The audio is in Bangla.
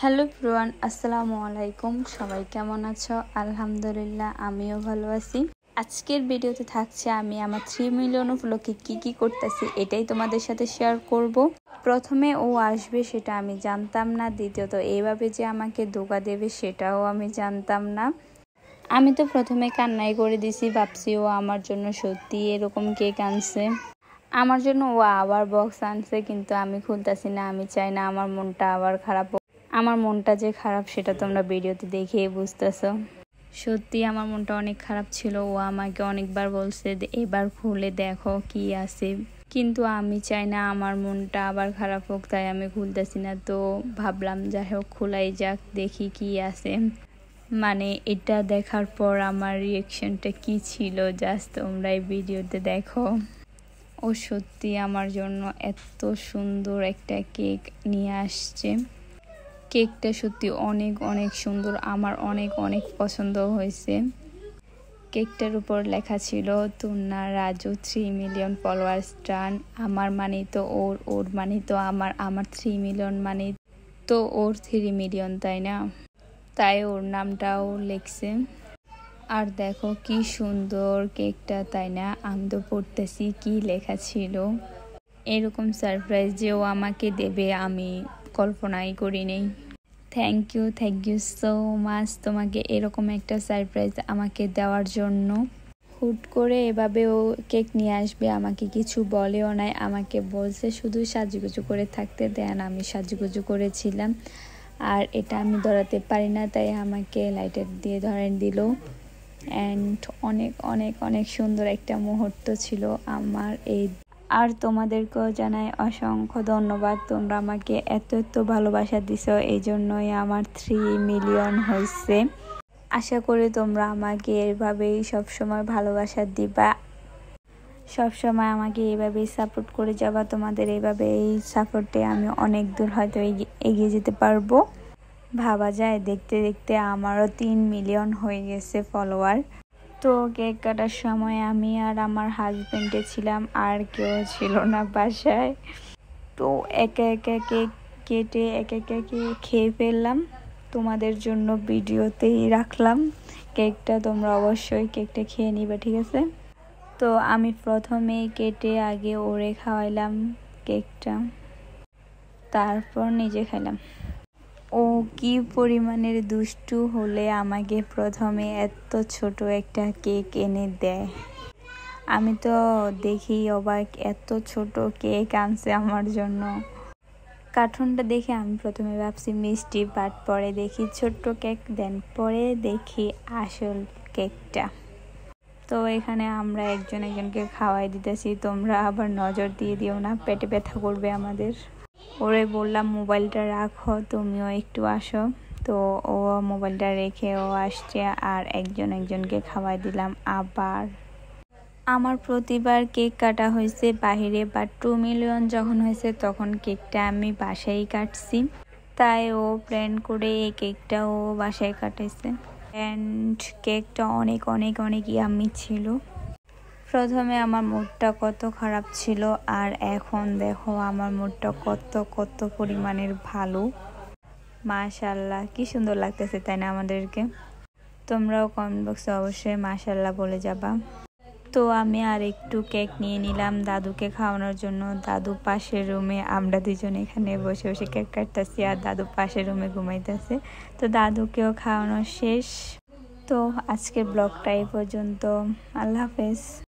হ্যালো এভরিওয়ান, আসসালামু আলাইকুম। সবাই কেমন আছো? আলহামদুলিল্লাহ, আমিও ভালো আছি। আজকের ভিডিওতে থাকছে আমি আমার 3 মিলিয়ন উপলক্ষে কি করতেছি এটাই তোমাদের সাথে শেয়ার করব। প্রথমে ও আসবে সেটা আমি জানতাম না, দ্বিতীয়ত এইভাবে যে আমাকে ধোঁকা দেবে সেটাও আমি জানতাম না। আমি তো প্রথমে কান্নাই করে দিছি, ভাবছি ও আমার জন্য সত্যি এরকম কেক আনছে, আমার জন্য ও আবার বক্স আনছে, কিন্তু আমি খুলতেছি না। আমি চাই না আমার মনটা আবার খারাপ। আমার মনটা যে খারাপ সেটা তোমরা ভিডিওতে দেখেই বুঝতেছো। সত্যি আমার মনটা অনেক খারাপ ছিল। ও আমাকে অনেকবার বলছে এবার খুলে দেখো কি আছে, কিন্তু আমি চাই না আমার মনটা আবার খারাপ হোক, তাই আমি খুলতেছি না। তো ভাবলাম যাই হোক খোলাই যাক, দেখি কি আছে। মানে এটা দেখার পর আমার রিয়েকশনটা কি ছিল জাস্ট তোমরা এই ভিডিওতে দেখো। ও সত্যি আমার জন্য এত সুন্দর একটা কেক নিয়ে আসছে। কেকটা সত্যি অনেক অনেক সুন্দর, আমার অনেক অনেক পছন্দ হয়েছে। কেকটার উপর লেখা ছিল তুন্না রাজু 3 মিলিয়ন ফলোয়ার্স ডান। আমার মানে তো ওর মানে তো আমার 3 মিলিয়ন মানে তো ওর 3 মিলিয়ন, তাই না? তাই ওর নামটাও লিখছে। আর দেখো কি সুন্দর কেকটা, তাই না? আমি তো পড়তেছি কি লেখা ছিল। এরকম সারপ্রাইজ যে ও আমাকে দেবে আমি কল্পনাই করিনি। থ্যাংক ইউ সো মাচ তোমাকে এরকম একটা সারপ্রাইজ আমাকে দেওয়ার জন্য। হুট করে এভাবে ও কেক নিয়ে আসবে, আমাকে কিছু বলেও নাই। আমাকে বলছে শুধু সাজুগুজু করে থাকতে দেন, আমি সাজুগুজু করেছিলাম। আর এটা আমি ধরাতে পারি না, তাই আমাকে লাইটার দিয়ে ধরেন দিল। অ্যান্ড অনেক অনেক অনেক সুন্দর একটা মুহূর্ত ছিল আমার এই। আর তোমাদেরকেও জানাই অসংখ্য ধন্যবাদ, তোমরা আমাকে এত ভালোবাসা দিছো, এই জন্যই আমার 3 মিলিয়ন হয়েছে। আশা করি তোমরা আমাকে এভাবেই সবসময় ভালোবাসা দিবা, সবসময় আমাকে এইভাবেই সাপোর্ট করে যাবা। তোমাদের এইভাবে এই সাপোর্টে আমি অনেক দূর হয়তো এগিয়ে যেতে পারবো। ভাবা যায় দেখতে দেখতে আমারও 3 মিলিয়ন হয়ে গেছে ফলোয়ার। তো কেক কাটার সময় আমি আর আমার হাজবেন্ডে ছিলাম, আর কেউ ছিল না বাসায়। তো একে একে কেক কেটে একে একে খেয়ে ফেললাম, তোমাদের জন্য ভিডিওতেই রাখলাম কেকটা। তোমরা অবশ্যই কেকটা খেয়ে নিবে, ঠিক আছে? তো আমি প্রথমে কেটে আগে ওরে খাওয়াইলাম কেকটা, তারপর নিজে খেলাম। ও কি পরিমাণের দুষ্টু হলে আমাকে প্রথমে এত ছোট একটা কেক এনে দেয়। আমি তো দেখি অবাক, এত ছোট কেক আনছে আমার জন্য। কার্টুনটা দেখে আমি প্রথমে ভাবছি মিষ্টি, বাট পরে দেখি ছোট্ট কেক, দেন পরে দেখি আসল কেকটা। তো এখানে আমরা একজনকে খাওয়াই দিতেছি, তোমরা আবার নজর দিয়ে দিও না, পেটে ব্যথা করবে আমাদের। ওরে বললাম মোবাইলটা রাখো, তুমিও একটু আসো। তো ও মোবাইলটা রেখে ও আসছে, আর একজনকে খাওয়াই দিলাম। আবার আমার প্রতিবার কেক কাটা হয়েছে বাহিরে, বাট 2 মিলিয়ন যখন হয়েছে তখন কেকটা আমি বাসায় কাটছি। তাই ও প্ল্যান করে এই কেকটা ও বাসায় কাটেছে। অ্যান্ড কেকটা অনেক অনেক অনেক ইয়াম্মি ছিল। প্রথমে আমার মুডটা কত খারাপ ছিল, আর এখন দেখো আমার মুডটা কত পরিমাণের ভালো। মাশাআল্লাহ, কি সুন্দর লাগতেছে, তাই না আমাদেরকে? তোমরাও কমেন্ট বক্সে অবশ্যই মাশাআল্লাহ বলে যাবা। তো আমি আর একটু কেক নিয়ে নিলাম দাদুকে খাওয়ানোর জন্য। দাদু পাশের রুমে, আমরা দুজন এখানে বসে বসে কেক কাটতেছি, আর দাদু পাশের রুমে ঘুমাইতেছে। তো দাদুকেও খাওয়ানো শেষ। তো আজকের ব্লগটা এই পর্যন্ত। আল্লাহ হাফেজ।